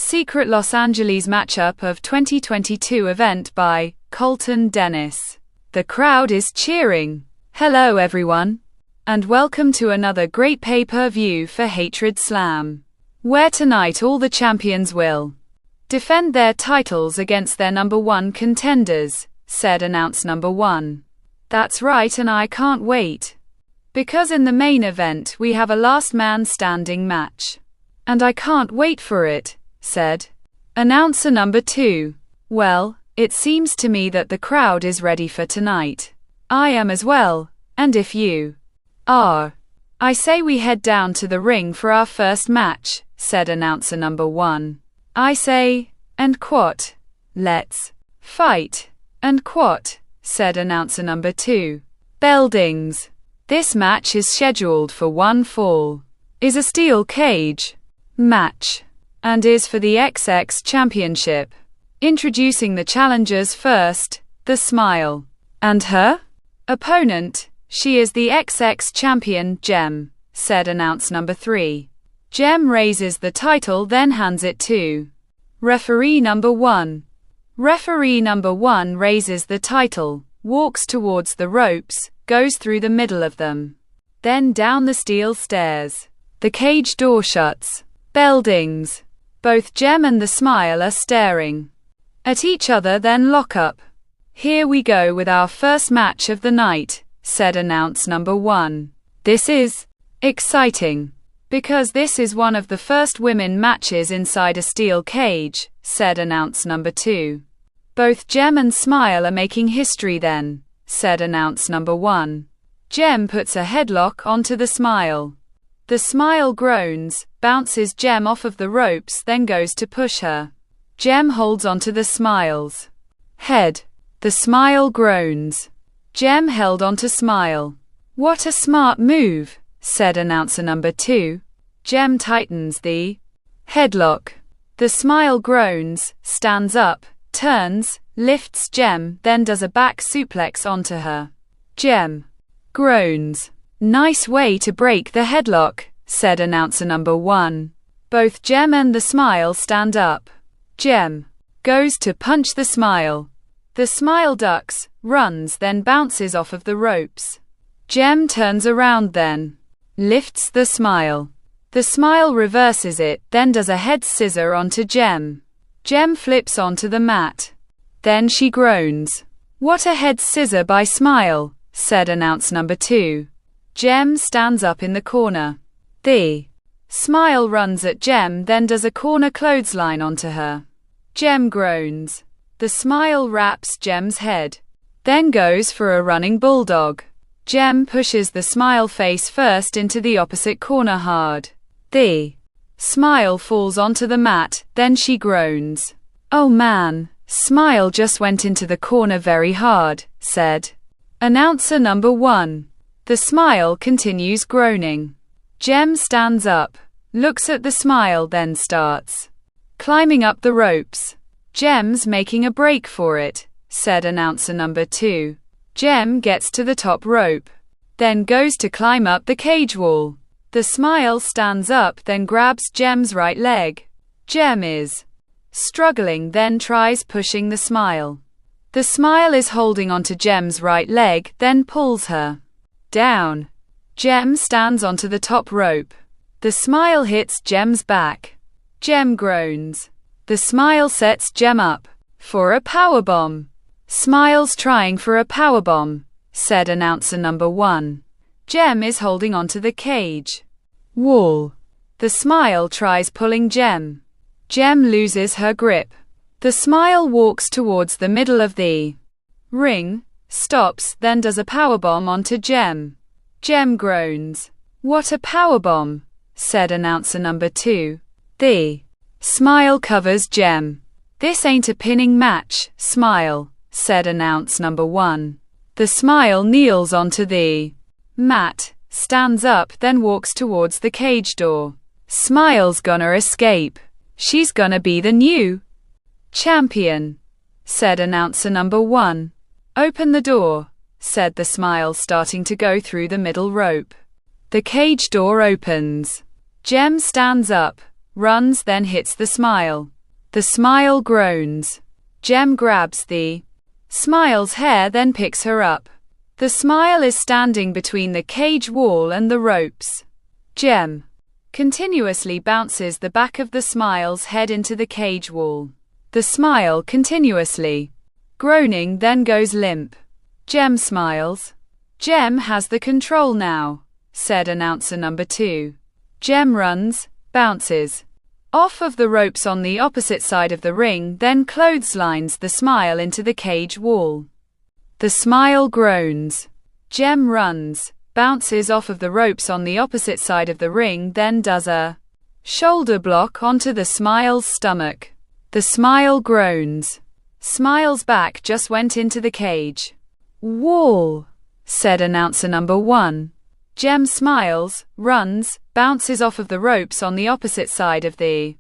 Secret Los Angeles matchup of 2022 event by Colton Dennis. The crowd is cheering. Hello everyone, and welcome to another great pay-per-view for Hatred Slam, where tonight all the champions will defend their titles against their number one contenders, said announce number one. That's right, and I can't wait. Because in the main event we have a last man standing match. And I can't wait for it, said announcer number two. Well, it seems to me that the crowd is ready for tonight. I am as well, and if you are, I say we head down to the ring for our first match, said announcer number one. I say, and quat, let's fight, and quat, said announcer number two. Beldings. This match is scheduled for one fall, is a steel cage match, and is for the XX Championship. Introducing the challengers first, the Smile. And her opponent, she is the XX champion, Gem, said announce number three. Gem raises the title then hands it to referee number one. Referee number one raises the title, walks towards the ropes, goes through the middle of them, then down the steel stairs. The cage door shuts. Beldings. Both Gem and the Smile are staring at each other, then lock up. Here we go with our first match of the night, said announce number one. This is exciting, because this is one of the first women matches inside a steel cage, said announce number two. Both Gem and Smile are making history then, said announce number one. Gem puts a headlock onto the Smile. The Smile groans, bounces Gem off of the ropes, then goes to push her. Gem holds onto the Smile's head. The Smile groans. Gem held onto Smile. What a smart move, said announcer number two. Gem tightens the headlock. The Smile groans, stands up, turns, lifts Gem, then does a back suplex onto her. Gem groans. Nice way to break the headlock, said announcer number one. Both Gem and the Smile stand up. Gem goes to punch the Smile. The Smile ducks, runs, then bounces off of the ropes. Gem turns around then lifts the Smile. The Smile reverses it, then does a head scissor onto Gem. Gem flips onto the mat. Then she groans. What a head scissor by Smile, said announce number two. Gem stands up in the corner. The Smile runs at Gem, then does a corner clothesline onto her. Gem groans. The Smile wraps Gem's head, then goes for a running bulldog. Gem pushes the Smile face first into the opposite corner hard. The Smile falls onto the mat, then she groans. Oh man, Smile just went into the corner very hard, said announcer number one. The Smile continues groaning. Gem stands up, looks at the Smile, then starts climbing up the ropes. Gem's making a break for it, said announcer number two. Gem gets to the top rope, then goes to climb up the cage wall. The Smile stands up, then grabs Gem's right leg. Gem is struggling, then tries pushing the Smile. The Smile is holding onto Gem's right leg, then pulls her down. Gem stands onto the top rope. The Smile hits Gem's back. Gem groans. The Smile sets Gem up for a powerbomb. Smile's trying for a powerbomb, said announcer number one. Gem is holding onto the cage wall. The Smile tries pulling Gem. Gem loses her grip. The Smile walks towards the middle of the ring, stops, then does a powerbomb onto Gem. Gem groans. What a powerbomb, said announcer number two. The Smile covers Gem. This ain't a pinning match, Smile, said announce number one. The Smile kneels onto the mat, stands up, then walks towards the cage door. Smile's gonna escape. She's gonna be the new champion, said announcer number one. Open the door, said the Smile, starting to go through the middle rope. The cage door opens. Gem stands up, runs, then hits the smile. The smile groans. Jem grabs the smile's hair, then picks her up. The smile is standing between the cage wall and the ropes. Jem continuously bounces the back of the smile's head into the cage wall. The smile continuously groaning, then goes limp. Jem smiles. Jem has the control now, said announcer number 2. Jem runs, bounces off of the ropes on the opposite side of the ring, then clotheslines the smile into the cage wall. The smile groans. Jem runs, bounces off of the ropes on the opposite side of the ring, then does a shoulder block onto the smile's stomach. The smile groans. Smile's back just went into the cage wall, said announcer number 1. Jem smiles, runs, bounces off of the ropes on the opposite side of the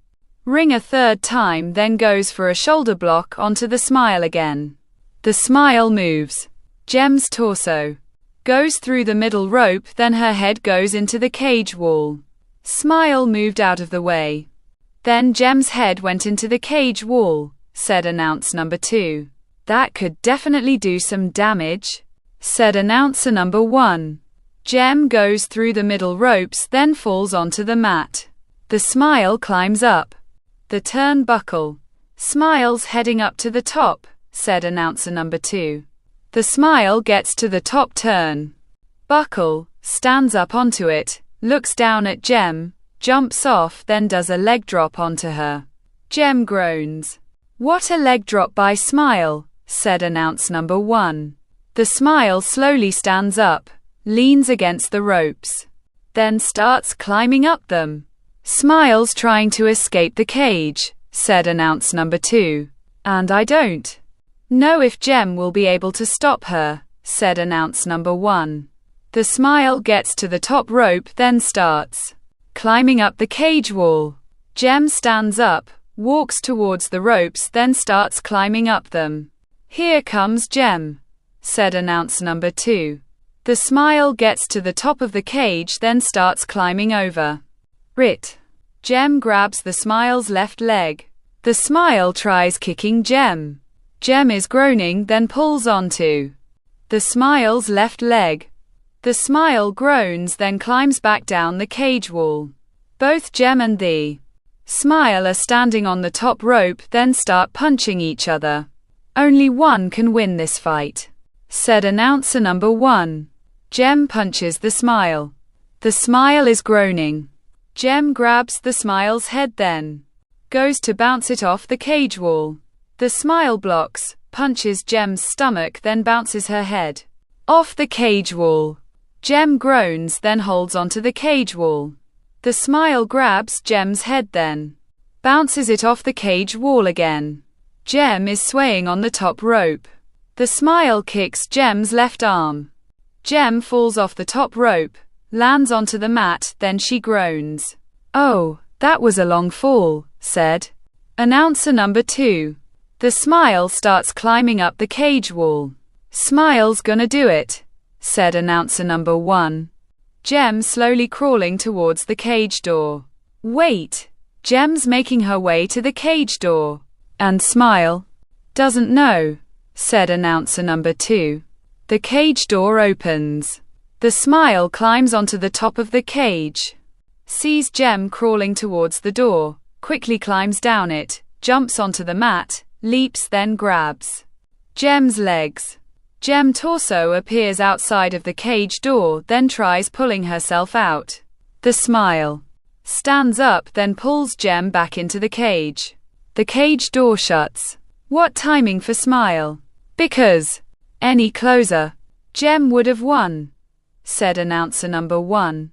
ring a third time, then goes for a shoulder block onto the smile again. The smile moves. Jem's torso goes through the middle rope, then her head goes into the cage wall. Smile moved out of the way. Then Jem's head went into the cage wall, said announcer number 2. That could definitely do some damage, said announcer number 1. Jem goes through the middle ropes, then falls onto the mat. The smile climbs up the turnbuckle. Smile's heading up to the top, said announcer number 2. The smile gets to the top turnbuckle, stands up onto it, looks down at Jem, jumps off, then does a leg drop onto her. Jem groans. What a leg drop by Smile, said announcer number 1. The smile slowly stands up, leans against the ropes, then starts climbing up them. Smile's trying to escape the cage, said announcer number 2. And I don't know if Jem will be able to stop her, said announcer number 1. The smile gets to the top rope, then starts climbing up the cage wall. Jem stands up, walks towards the ropes, then starts climbing up them. Here comes Jem, said announcer number 2. The smile gets to the top of the cage, then starts climbing over it. Jem grabs the smile's left leg. The smile tries kicking Jem. Jem is groaning, then pulls onto the smile's left leg. The smile groans, then climbs back down the cage wall. Both Jem and the smile are standing on the top rope, then start punching each other. Only one can win this fight, said announcer number 1. Jem punches the smile. The smile is groaning. Jem grabs the smile's head, then goes to bounce it off the cage wall. The smile blocks, punches Jem's stomach, then bounces her head off the cage wall. Jem groans, then holds onto the cage wall. The smile grabs Jem's head, then bounces it off the cage wall again. Jem is swaying on the top rope. The smile kicks Jem's left arm. Jem falls off the top rope, lands onto the mat, then she groans. Oh, that was a long fall, said announcer number 2. The smile starts climbing up the cage wall. Smile's gonna do it, said announcer number 1. Jem slowly crawling towards the cage door. Wait, Jem's making her way to the cage door. And Smile doesn't know, said announcer number 2. The cage door opens. The smile climbs onto the top of the cage. Sees Jem crawling towards the door, quickly climbs down it, jumps onto the mat, leaps, then grabs Jem's legs. Jem torso appears outside of the cage door, then tries pulling herself out. The smile stands up, then pulls Jem back into the cage. The cage door shuts. What timing for Smile. Because any closer, Jem would have won, said announcer number 1.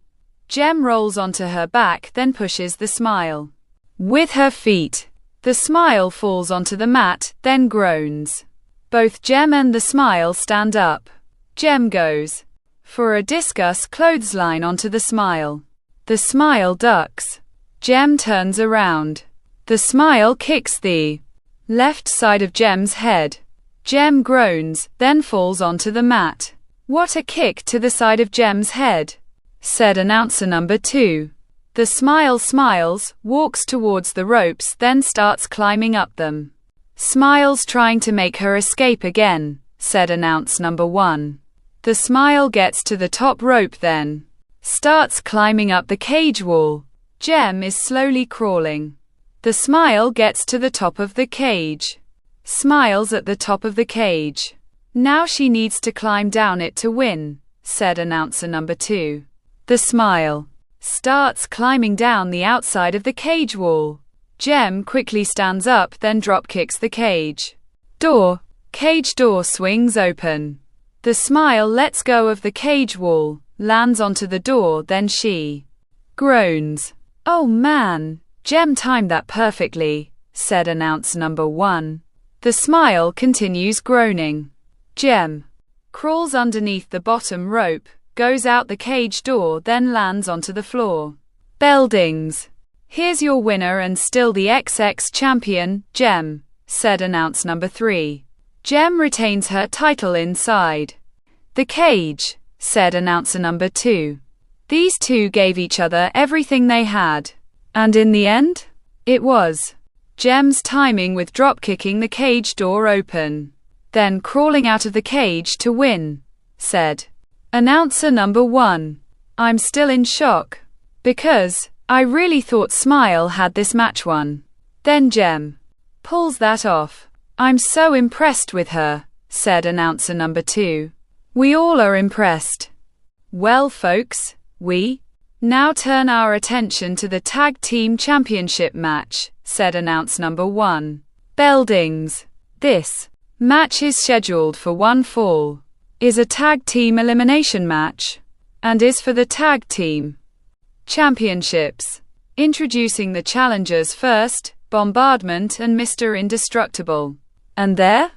Jem rolls onto her back, then pushes the smile with her feet. The smile falls onto the mat, then groans. Both Jem and the smile stand up. Jem goes for a discus clothesline onto the smile. The smile ducks. Jem turns around. The smile kicks the left side of Jem's head. Jem groans, then falls onto the mat. What a kick to the side of Jem's head, said announcer number 2. The Smile smiles, walks towards the ropes, then starts climbing up them. Smile's trying to make her escape again, said announce number 1. The Smile gets to the top rope, then starts climbing up the cage wall. Gem is slowly crawling. The Smile gets to the top of the cage. Smile's at the top of the cage. Now she needs to climb down it to win, said announcer number 2. The Smile starts climbing down the outside of the cage wall. Gem quickly stands up, then drop kicks the cage door swings open. The Smile lets go of the cage wall, lands onto the door, then she groans. Oh man, Gem timed that perfectly, said announce number 1. The Smile continues groaning. Gem crawls underneath the bottom rope, goes out the cage door, then lands onto the floor. Bell dings. Here's your winner and still the XX champion, Gem, said announce number 3. Gem retains her title inside the cage, said announcer number 2. These two gave each other everything they had. And in the end, it was Gem's timing with drop kicking the cage door open, then crawling out of the cage to win, said announcer number 1. I'm still in shock, because I really thought Smile had this match won. Then Gem pulls that off. I'm so impressed with her, said announcer number 2. We all are impressed. Well folks, we now turn our attention to the Tag Team Championship match, said announce number 1. Bell dings. This match is scheduled for one fall, is a tag team elimination match, and is for the Tag Team Championships. Introducing the challengers first, Bombardment and Mr. Indestructible. And their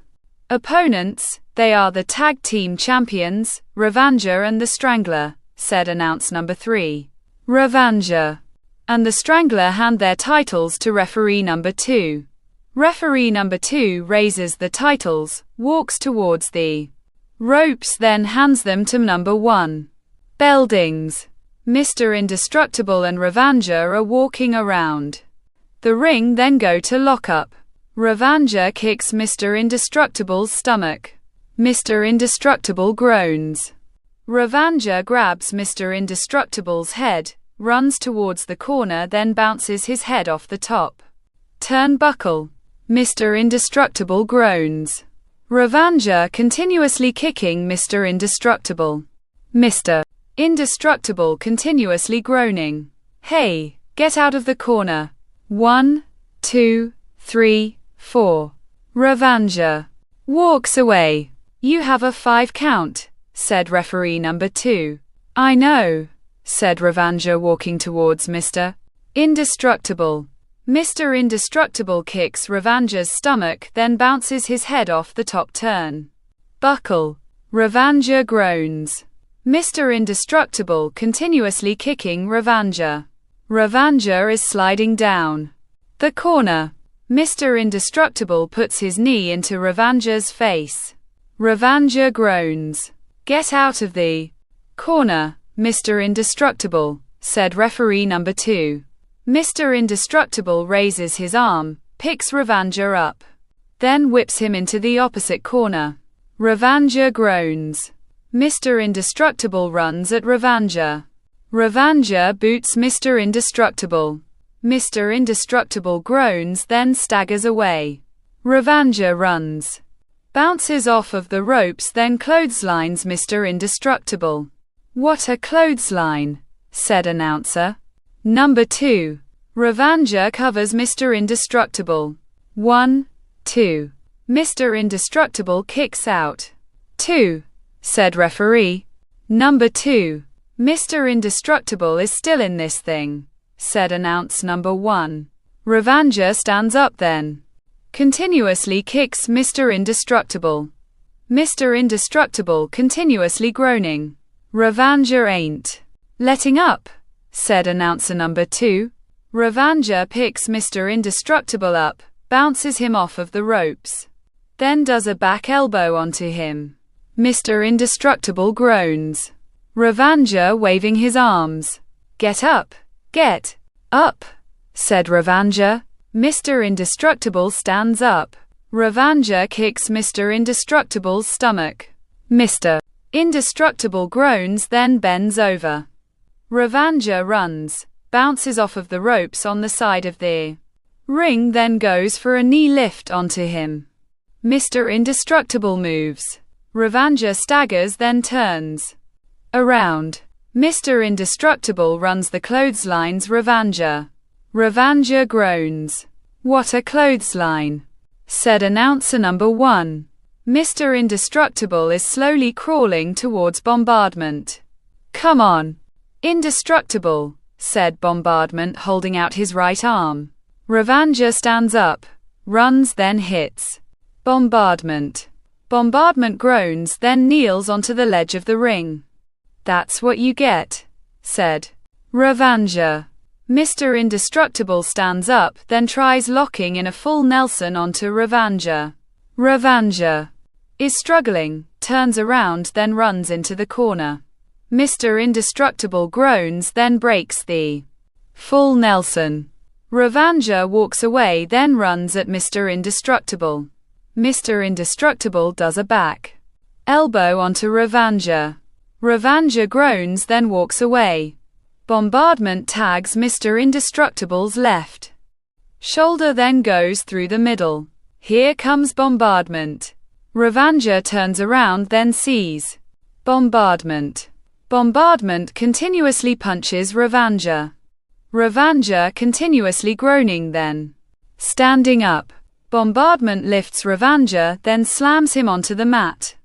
opponents, they are the Tag Team Champions, Revanger and the Strangler, said announce number 3. Revanger and the Strangler hand their titles to referee number 2. Referee number 2 raises the titles, walks towards the ropes, then hands them to number 1. Bell dings. Mr. Indestructible and Revanger are walking around the ring, then go to lock up. Revanger kicks Mr. Indestructible's stomach. Mr. Indestructible groans. Revanger grabs Mr. Indestructible's head, runs towards the corner, then bounces his head off the top turnbuckle. Mr. Indestructible groans. Revanger continuously kicking Mr. Indestructible. Mr. Indestructible continuously groaning. Hey, get out of the corner. 1, 2, 3, 4. Revanger walks away. You have a 5 count, said referee number 2. I know, said Revanger, walking towards Mr. Indestructible. Mr. Indestructible kicks Revanger's stomach, then bounces his head off the top turn buckle. Revanger groans. Mr. Indestructible continuously kicking Revanger. Revanger is sliding down the corner. Mr. Indestructible puts his knee into Revanger's face. Revanger groans. Get out of the corner, Mr. Indestructible, said referee number 2. Mr. Indestructible raises his arm, picks Revanger up, then whips him into the opposite corner. Revanger groans. Mr. Indestructible runs at Revanger. Revanger boots Mr. Indestructible. Mr. Indestructible groans, then staggers away. Revanger runs, bounces off of the ropes, then clotheslines Mr. Indestructible. What a clothesline, said announcer number 2. Revanger covers Mr. Indestructible. 1, 2. Mr. Indestructible kicks out. 2, said referee number 2. Mr. Indestructible is still in this thing, said announce number 1. Revanger stands up, then continuously kicks Mr. Indestructible. Mr. Indestructible continuously groaning. Revanger ain't letting up, said announcer number 2. Revanger picks Mr. Indestructible up, bounces him off of the ropes, then does a back elbow onto him. Mr. Indestructible groans. Revanger waving his arms. Get up, Get up, said Ravanja. Mr. Indestructible stands up. Ravanja kicks Mr. Indestructible's stomach. Mr. Indestructible groans, then bends over. Ravanja runs, bounces off of the ropes on the side of the ring, then goes for a knee lift onto him. Mr. Indestructible moves. Ravanja staggers, then turns around. Mr. Indestructible runs the clotheslines Ravanja. Ravanja groans. What a clothesline, said announcer number 1. Mr. Indestructible is slowly crawling towards Bombardment. Come on, Indestructible, said Bombardment, holding out his right arm. Ravanja stands up, runs, then hits Bombardment. Bombardment groans, then kneels onto the ledge of the ring. That's what you get, said Ravanja. Mr. Indestructible stands up, then tries locking in a full Nelson onto Ravanja. Ravanja is struggling, turns around, then runs into the corner. Mr. Indestructible groans, then breaks the full Nelson. Ravanja walks away, then runs at Mr. Indestructible. Mr. Indestructible does a back elbow onto Ravanja. Ravanja groans, then walks away. Bombardment tags Mr. Indestructible's left shoulder, then goes through the middle. Here comes Bombardment. Ravanja turns around, then sees Bombardment. Bombardment continuously punches Ravanja. Ravanja continuously groaning, then standing up. Bombardment lifts Ravanja, then slams him onto the mat.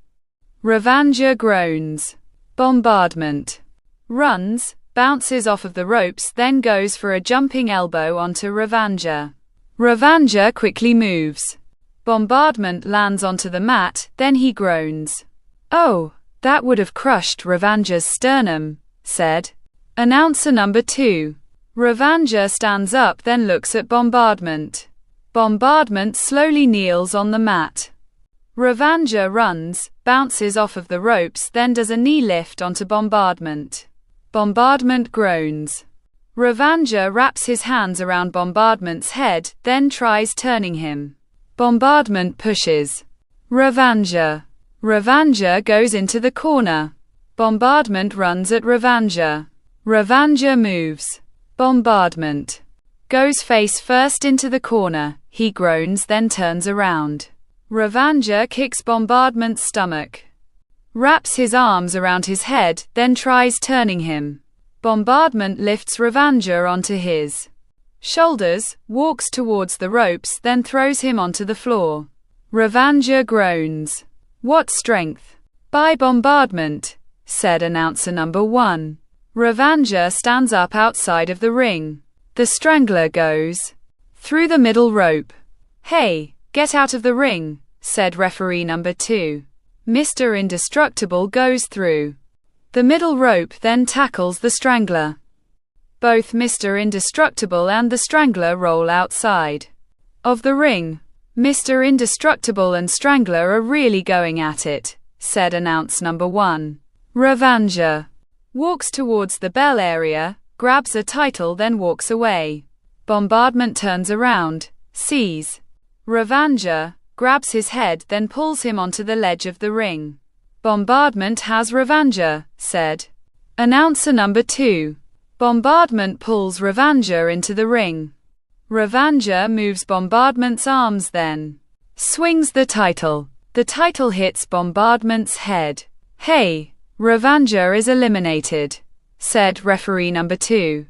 Ravanja groans. Bombardment runs, bounces off of the ropes, then goes for a jumping elbow onto Ravanja. Ravanja quickly moves. Bombardment lands onto the mat, then he groans. Oh, that would have crushed Ravanja's sternum, said announcer number 2. Ravanja stands up, then looks at Bombardment. Bombardment slowly kneels on the mat. Ravanja runs, bounces off of the ropes, then does a knee lift onto Bombardment. Bombardment groans. Ravanja wraps his hands around Bombardment's head, then tries turning him. Bombardment pushes Ravanja. Ravanja goes into the corner. Bombardment runs at Ravanja. Ravanja moves. Bombardment goes face first into the corner. He groans, then turns around. Ravanja kicks Bombardment's stomach. Wraps his arms around his head, then tries turning him. Bombardment lifts Ravanja onto his shoulders, walks towards the ropes, then throws him onto the floor. Ravanja groans. What strength by Bombardment, said announcer number 1. Ravanja stands up outside of the ring. The Strangler goes through the middle rope. Hey, get out of the ring, said referee number 2. Mr. Indestructible goes through the middle rope, then tackles the Strangler. Both Mr. Indestructible and the Strangler roll outside of the ring. Mr. Indestructible and Strangler are really going at it, said announce number 1. Ravanja walks towards the bell area, grabs a title, then walks away. Bombardment turns around, sees Ravanja, grabs his head, then pulls him onto the ledge of the ring. Bombardment has Ravanja, said announcer number 2. Bombardment pulls Ravanja into the ring. Ravanja moves Bombardment's arms, then swings the title. The title hits Bombardment's head. Hey, Ravanja is eliminated, said referee number 2.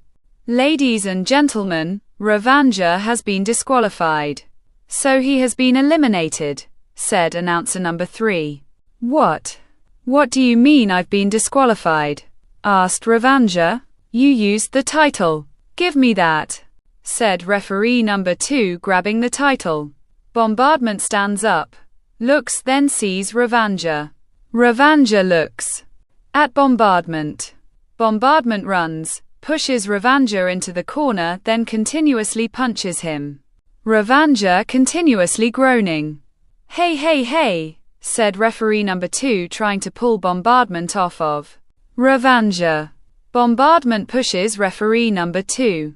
Ladies and gentlemen, Ravanja has been disqualified. So he has been eliminated, said announcer number 3. What? What do you mean I've been disqualified? Asked Ravanja. You used the title. Give me that, said referee number 2, grabbing the title. Bombardment stands up, looks, then sees Ravanja. Ravanja looks at Bombardment. Bombardment runs, pushes Ravanja into the corner, then continuously punches him. Ravanja continuously groaning. Hey, hey, hey, said referee number 2, trying to pull Bombardment off of Ravanja. Bombardment pushes referee number 2.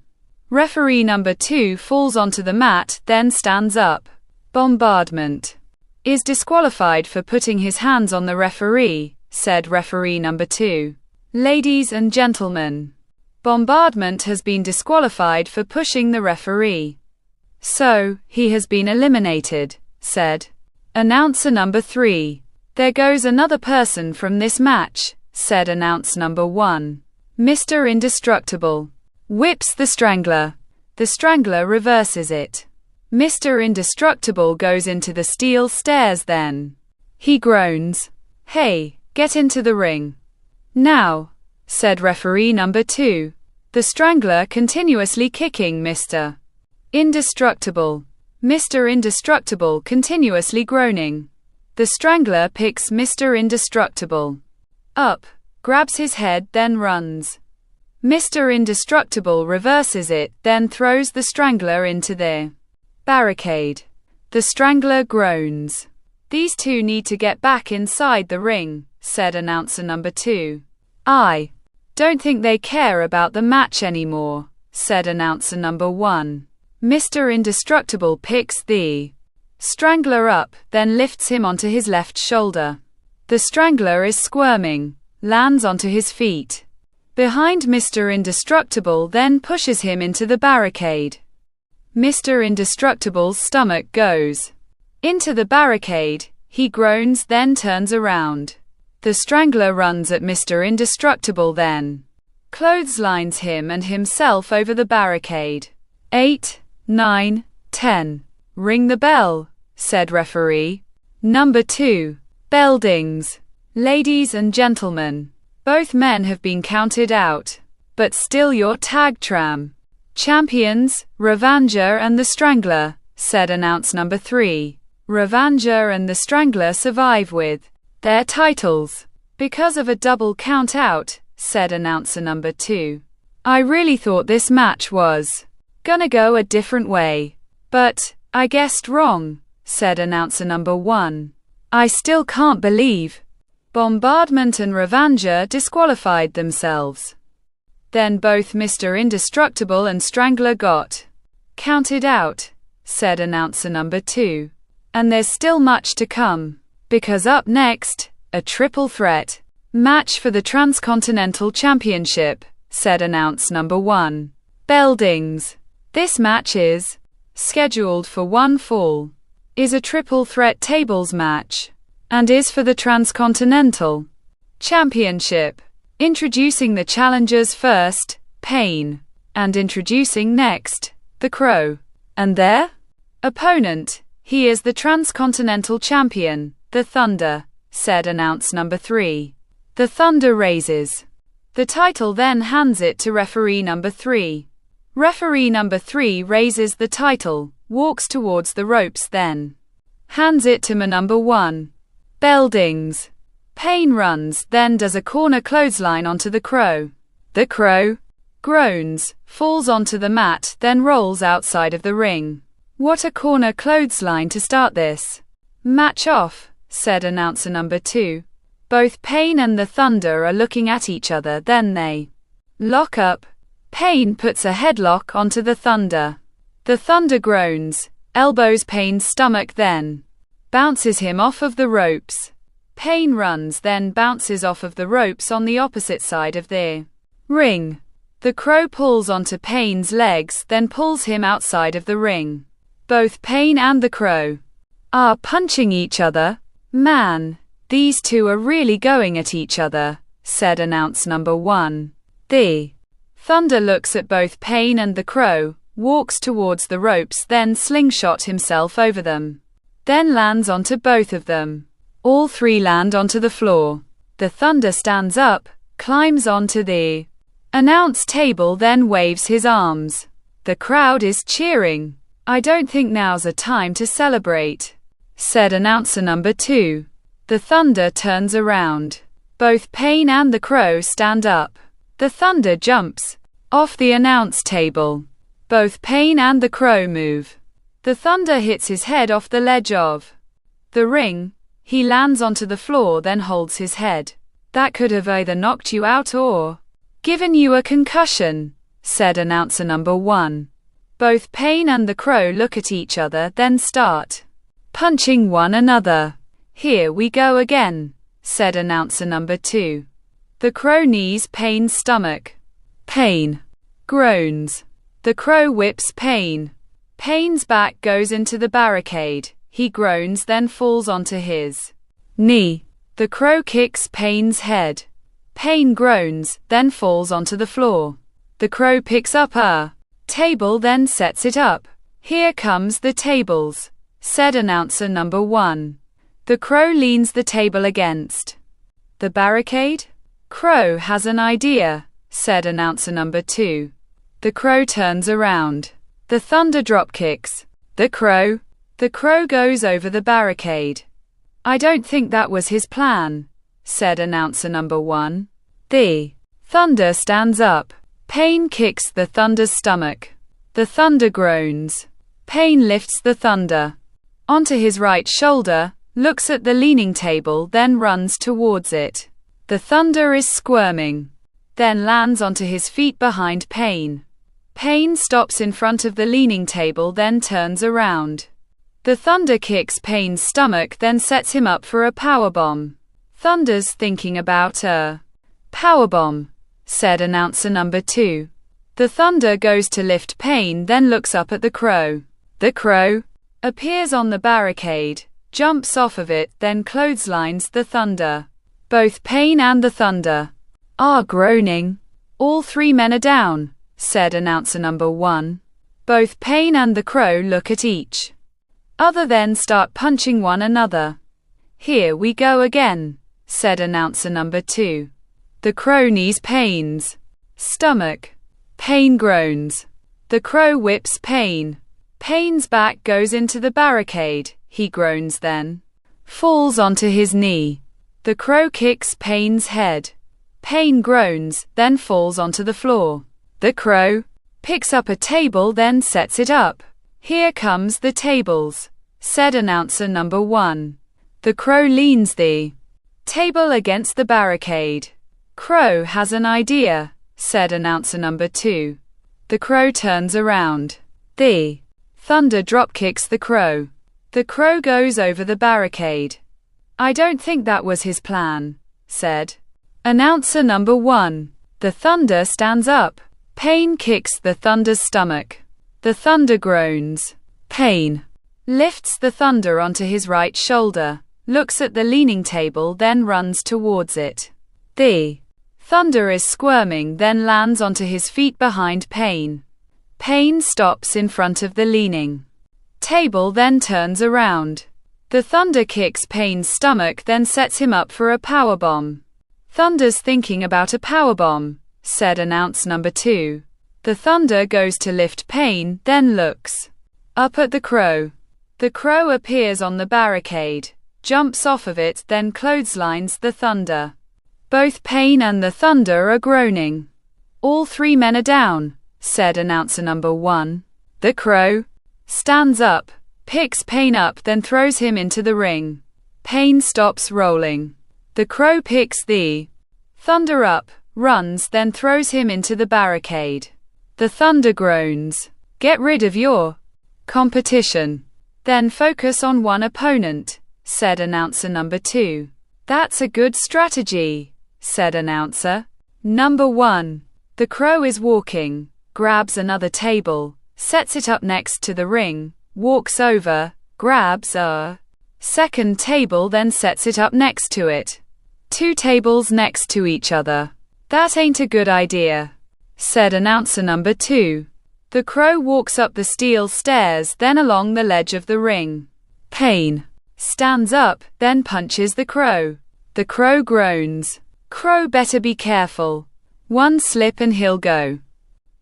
Referee number 2 falls onto the mat, then stands up. Bombardment is disqualified for putting his hands on the referee, said referee number 2. Ladies and gentlemen, Bombardment has been disqualified for pushing the referee. So, he has been eliminated, said announcer number 3. There goes another person from this match, said announcer number 1. Mr. Indestructible whips the Strangler. The Strangler reverses it. Mr. Indestructible goes into the steel stairs then. He groans. Hey, get into the ring. Now, said referee number 2. The Strangler continuously kicking Mr. Indestructible. Mr. Indestructible continuously groaning. The Strangler picks Mr. Indestructible up, grabs his head, then runs. Mr. Indestructible reverses it, then throws the Strangler into the barricade. The Strangler groans. These two need to get back inside the ring, said announcer number 2. I don't think they care about the match anymore, said announcer number 1. Mr. Indestructible picks the Strangler up, then lifts him onto his left shoulder. The Strangler is squirming, lands onto his feet behind Mr. Indestructible, then pushes him into the barricade. Mr. Indestructible's stomach goes into the barricade. He groans, then turns around. The Strangler runs at Mr. Indestructible, then clotheslines him and himself over the barricade. 8, 9, 10. Ring the bell, said referee number 2. Bell dings. Ladies and gentlemen, both men have been counted out, but still your tag tram champions, Revanger and the Strangler, said announcer number 3. Revanger and the Strangler survive with their titles because of a double count out, said announcer number 2. I really thought this match was gonna go a different way, but I guessed wrong, said announcer number 1. I still can't believe Bombardment and Revanger disqualified themselves. Then both Mr. Indestructible and Strangler got counted out, said announcer number 2. And there's still much to come, because up next, a triple threat match for the Transcontinental Championship, said announcer number 1. Bell dings. This match is scheduled for one fall, is a triple threat tables match, and is for the Transcontinental Championship. Introducing the challengers first, Pain, and introducing next, the Crow, and their opponent. He is the Transcontinental Champion, the Thunder, said announcer number 3. The Thunder raises the title, then hands it to referee number 3. Referee number 3 raises the title, walks towards the ropes, then hands it to number 1. Bell dings. Pain runs, then does a corner clothesline onto the Crow. The Crow groans, falls onto the mat, then rolls outside of the ring. What a corner clothesline to start this match off, said announcer number 2. Both Pain and the Thunder are looking at each other, then they lock up. Pain puts a headlock onto the Thunder. The Thunder groans, elbows Pain's stomach, then bounces him off of the ropes. Pain runs, then bounces off of the ropes on the opposite side of the ring. The Crow pulls onto Pain's legs, then pulls him outside of the ring. Both Pain and the Crow are punching each other. Man, these two are really going at each other, said announcer number 1. The Thunder looks at both Pain and the Crow, walks towards the ropes, then slingshot himself over them. Then lands onto both of them. All three land onto the floor. The Thunder stands up, climbs onto the announce table, then waves his arms. The crowd is cheering. I don't think now's a time to celebrate, said announcer number 2. The Thunder turns around. Both Pain and the Crow stand up. The Thunder jumps off the announce table. Both Pain and the Crow move. The Thunder hits his head off the ledge of the ring. He lands onto the floor, then holds his head. That could have either knocked you out or Given you a concussion, said announcer number 1. Both Pain and the Crow look at each other, then start punching one another. Here we go again, said announcer number 2. The Crow knees Pain's stomach. Pain groans. The Crow whips Pain. Pain's back goes into the barricade. He groans, then falls onto his knee. The Crow kicks Pain's head. Pain groans, then falls onto the floor. The Crow picks up a table, then sets it up. Here comes the tables, said announcer number 1. The Crow leans the table against the barricade. Crow has an idea, said announcer number 2. The Crow turns around. The thunder drop kicks the Crow. The Crow goes over the barricade. I don't think that was his plan, said announcer number 1. The thunder stands up. Pain kicks the thunder's stomach. The thunder groans. Pain lifts the thunder onto his right shoulder, looks at the leaning table, then runs towards it. The thunder is squirming, then lands onto his feet behind Pain. Pain stops in front of the leaning table, then turns around. The thunder kicks Pain's stomach, then sets him up for a powerbomb. Thunder's thinking about a powerbomb, said announcer number 2. The thunder goes to lift Pain, then looks up at the Crow. The Crow appears on the barricade, jumps off of it, then clotheslines the thunder. Both Pain and the thunder are groaning. All 3 men are down, said announcer number 1. Both Pain and the Crow look at each other, then start punching one another. Here we go again, said announcer number 2. The Crow knees Pain's stomach. Pain groans. The Crow whips Pain. Pain's back goes into the barricade. He groans, then falls onto his knee. The Crow kicks Pain's head. Pain groans, then falls onto the floor. The Crow picks up a table, then sets it up. Here comes the tables, said announcer number 1. The Crow leans the table against the barricade. Crow has an idea, said announcer number 2. The Crow turns around. The thunder drop kicks the Crow. The Crow goes over the barricade. I don't think that was his plan, said announcer number 1. The thunder stands up. Pain kicks the thunder's stomach. The thunder groans. Pain lifts the thunder onto his right shoulder, looks at the leaning table, then runs towards it. The thunder is squirming, then lands onto his feet behind Pain. Pain stops in front of the leaning table, then turns around. The thunder kicks Pain's stomach, then sets him up for a powerbomb. Thunder's thinking about a powerbomb, said announcer number 2. The thunder goes to lift Pain, then looks up at the Crow. The Crow appears on the barricade, jumps off of it, then clotheslines the thunder. Both Pain and the thunder are groaning. All 3 men are down, said announcer number 1. The Crow stands up, picks Pain up, then throws him into the ring. Pain stops rolling. The Crow picks the thunder up, runs, then throws him into the barricade. The thunder groans. Get rid of your competition. Then focus on one opponent, said announcer number 2. That's a good strategy, said announcer number 1. The Crow is walking, grabs another table, sets it up next to the ring, walks over, grabs a second table, then sets it up next to it. 2 tables next to each other. That ain't a good idea, said announcer number 2. The Crow walks up the steel stairs, then along the ledge of the ring. Pain stands up, then punches the Crow. The Crow groans. Crow better be careful. One slip and he'll go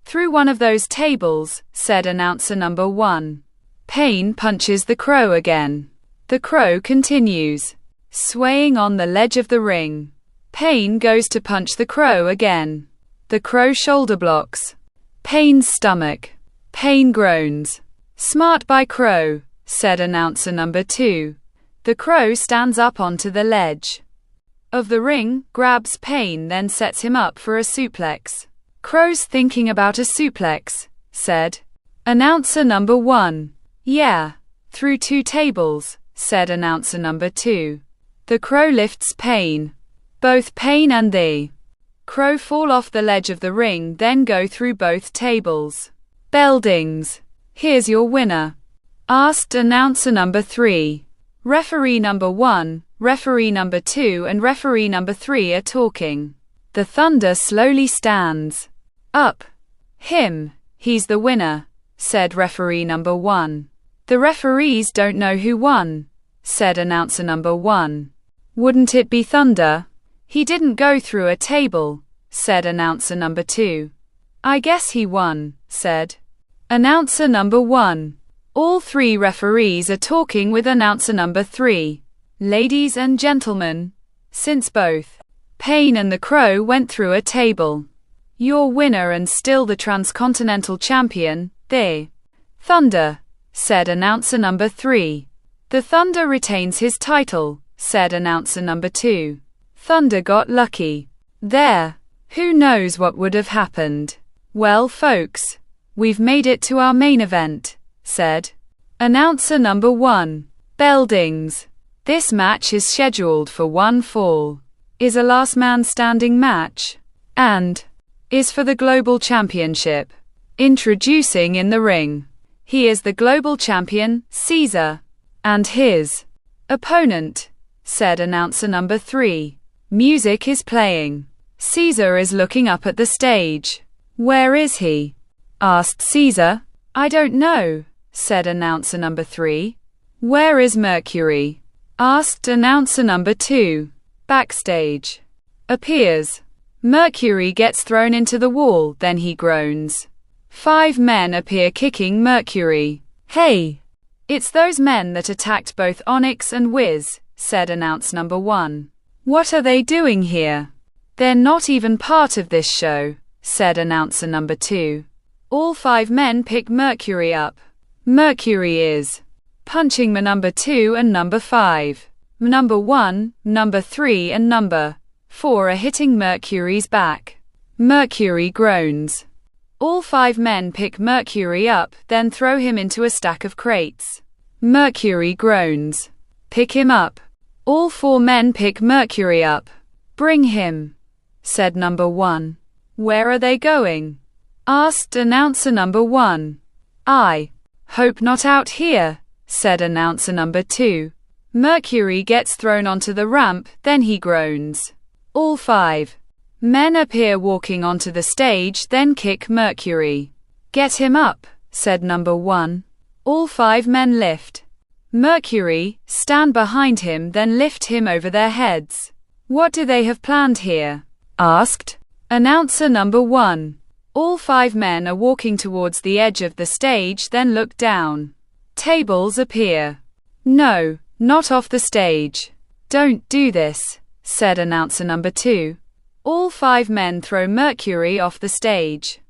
through one of those tables, said announcer number 1. Pain punches the Crow again. The Crow continues swaying on the ledge of the ring. Pain goes to punch the Crow again. The Crow shoulder blocks Pain's stomach. Pain groans. Smart by Crow, said announcer number 2. The Crow stands up onto the ledge. of the ring, grabs Payne, then sets him up for a suplex. Crow's thinking about a suplex, said announcer number 1. Yeah. Through 2 tables, said announcer number 2. The Crow lifts Payne. Both Payne and the Crow fall off the ledge of the ring, then go through both tables. Beldings. Here's your winner, asked announcer number 3. Referee number 1, referee number 2 and referee number 3 are talking. The Thunder slowly stands up. Him, he's the winner, said referee number 1. The referees don't know who won, said announcer number 1. Wouldn't it be Thunder? He didn't go through a table, said announcer number 2. I guess he won, said announcer number 1. All 3 referees are talking with announcer number 3. Ladies and gentlemen, since both Payne and the Crow went through a table, your winner and still the Transcontinental Champion, the Thunder, said announcer number 3. The Thunder retains his title, said announcer number 2. Thunder got lucky there. Who knows what would have happened? Well, folks, we've made it to our main event, said announcer number 1. Beldings. This match is scheduled for 1 fall. Is a last man standing match. And is for the Global Championship. Introducing in the ring. He is the Global Champion, Caesar. And his opponent, said announcer number 3. Music is playing. Caesar is looking up at the stage. Where is he? Asked Caesar. I don't know, said announcer number 3. Where is Mercury? Asked announcer number 2. Backstage. Appears. Mercury gets thrown into the wall, then he groans. 5 men appear kicking Mercury. Hey! It's those men that attacked both Onyx and Wiz, said announcer number 1. What are they doing here? They're not even part of this show, said announcer number 2. All 5 men pick Mercury up. Mercury is punching number 2 and number 5. Number 1, number 3 and number 4 are hitting Mercury's back. Mercury groans. All 5 men pick Mercury up, then throw him into a stack of crates. Mercury groans. Pick him up. All 4 men pick Mercury up. Bring him, said number 1. Where are they going? Asked announcer number 1. I hope not out here, said announcer number 2. Mercury gets thrown onto the ramp, then he groans. All 5 men appear walking onto the stage, then kick Mercury. Get him up, said number 1. All 5 men lift Mercury, stand behind him, then lift him over their heads. What do they have planned here? Asked announcer number 1. All 5 men are walking towards the edge of the stage, then look down. Tables appear. No, not off the stage. Don't do this, said announcer number 2. All 5 men throw Mercury off the stage.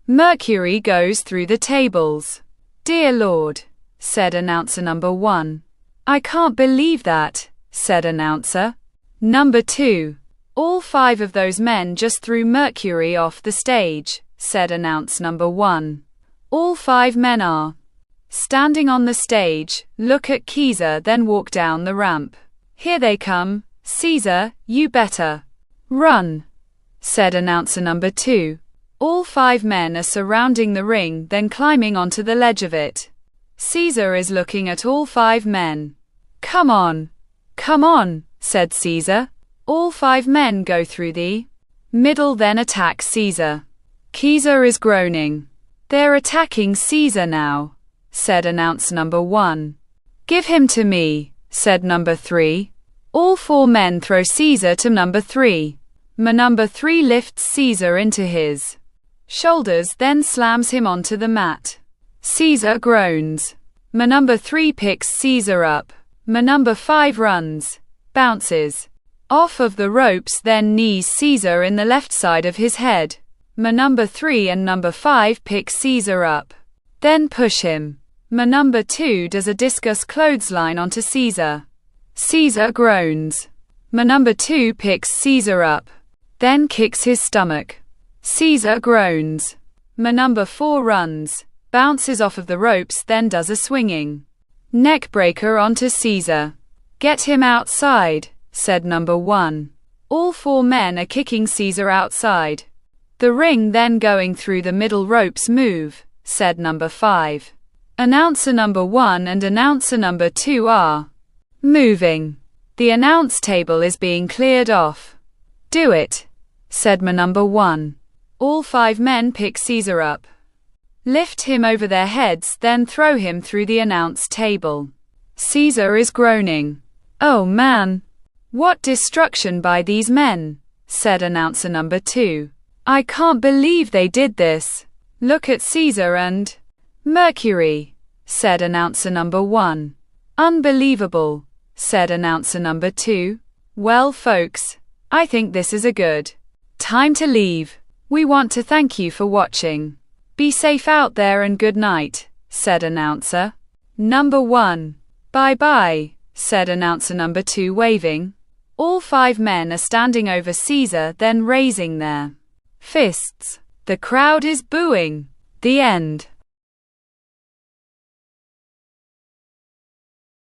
Mercury goes through the tables. Dear Lord, said announcer number 1. I can't believe that, said announcer number 2. All 5 of those men just threw Mercury off the stage, said announcer number 1. All 5 men are standing on the stage, look at Caesar, then walk down the ramp. Here they come. Caesar, you better run, said announcer number 2. All 5 men are surrounding the ring, then climbing onto the ledge of it. Caesar is looking at all 5 men. Come on, said Caesar. All 5 men go through the middle, then attack Caesar. Caesar is groaning. They're attacking Caesar now, said announcer number 1. Give him to me, said number 3. All 4 men throw Caesar to number 3. Number 3 lifts Caesar into his shoulders, then slams him onto the mat. Caesar groans. Number 3 picks Caesar up. Number 5 runs, bounces off of the ropes, then knees Caesar in the left side of his head. Number 3 and number 5 pick Caesar up, then push him. Number 2 does a discus clothesline onto Caesar. Caesar groans. Number 2 picks Caesar up, then kicks his stomach. Caesar groans. Number 4 runs, bounces off of the ropes, then does a swinging neck breaker onto Caesar. Get him outside, said number 1. All 4 men are kicking Caesar outside. The ring then going through the middle ropes move, said number 5. Announcer number 1 and announcer number 2 are moving. The announce table is being cleared off. Do it, said number 1. All 5 men pick Caesar up, lift him over their heads, then throw him through the announce table. Caesar is groaning. Oh man! What destruction by these men, said announcer number 2. I can't believe they did this. Look at Caesar and Mercury, said announcer number 1. Unbelievable, said announcer number 2. Well folks, I think this is a good time to leave. We want to thank you for watching. Be safe out there and good night, said announcer number 1. Bye bye, said announcer number 2 waving. All 5 men are standing over Caesar, then raising their fists. The crowd is booing. The end.